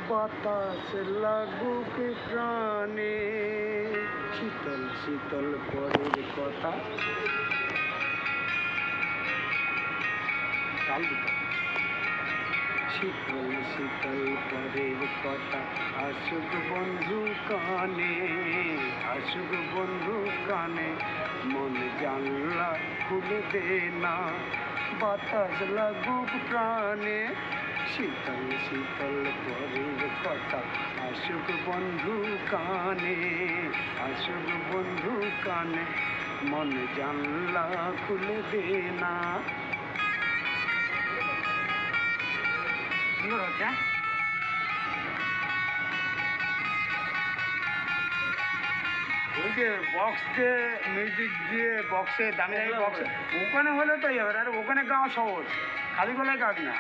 বাতাস লাগুক প্রাণে, শীতল শীতল পরের কথা। শীতল শীতল পরের কথা আসুক বন্ধু কানে, আসুক বন্ধু কানে, মন জানলা খুলে দে না, বাতাস লাগুক প্রাণে, শীতল শীতল পরের কথা আসুক বন্ধু কানে, আসুক বন্ধু কানে, মন জানলা খুলে দে না। সুন্দর হচ্ছে। ওই যে বক্স দিয়ে মিউজিক দিয়ে বক্সে দামি দামি বক্সে ওখানে হলে তো হবে, আর ওখানে গাওয়া সহজ, খালি গলায় গাবি না,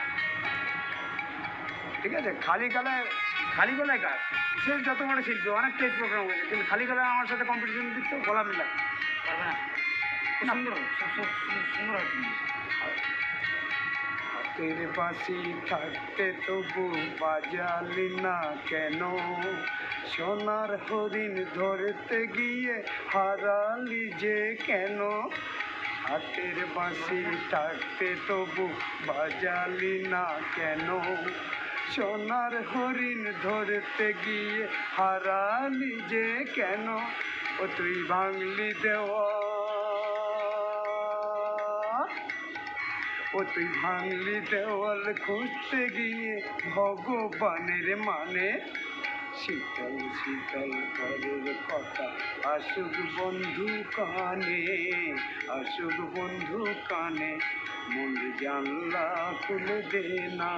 ঠিক আছে? খালি গলায় গাছ, সে যত বড় শিল্পী অনেক স্টেজ প্রোগ্রাম হয়েছে, কিন্তু খালি গলায় আমার সাথে কম্পিটিশন দিতে গলা মিলা পারবে না। সুন্দর সুন্দর হচ্ছে। হাতের বাঁশি থাকতে তবু বাজালি না কেন, সোনার হরিণ ধরতে গিয়ে হারালি যে কেন, হাতের বাঁশি থাকতে তবু বাজালি না কেন, সোনার হরিণ ধরতে গিয়ে হারালি যে কেন, ও তুই ভাঙলি দেওয়া, ও তুই ভাঙলি দেওয়াল খুঁজতে গিয়ে ভগবানের মানে, শীতল শীতল পরের কথা আসুক বন্ধু কানে, আসুক বন্ধু কানে, মন জানলা খুলে দে না।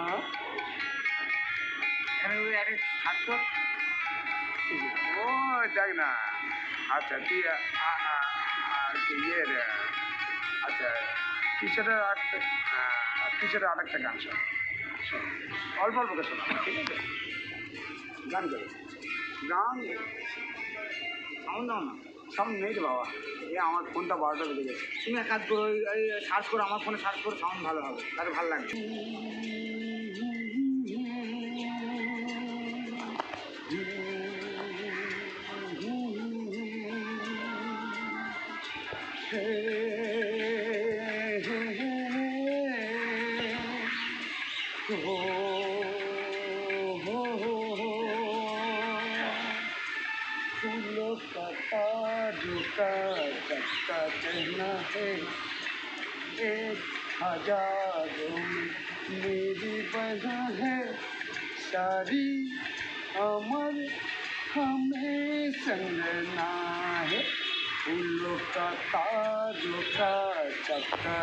ও দেখ না, আচ্ছা তুই ইয়ের, আচ্ছা কিশোরের আরেকটা গান শোন, অল্প অল্প করে শোনা, ঠিক আছে? গান করে সাউন্ড দাও না, সাউন্ড নেই রে বাবা, আমার ফোনটা 12টা বেজে গেছে। তুমি এক কাজ করো, ওই সার্চ করো, আমার ফোনে সার্চ করো, সাউন্ড ভালো হবে, তাহলে ভালো লাগবে। फूलों का तारों का चक्का कहना है, 1000 मेरी बना है, सारी अमर हमें संगना है, फूलों का तारों का चक्का।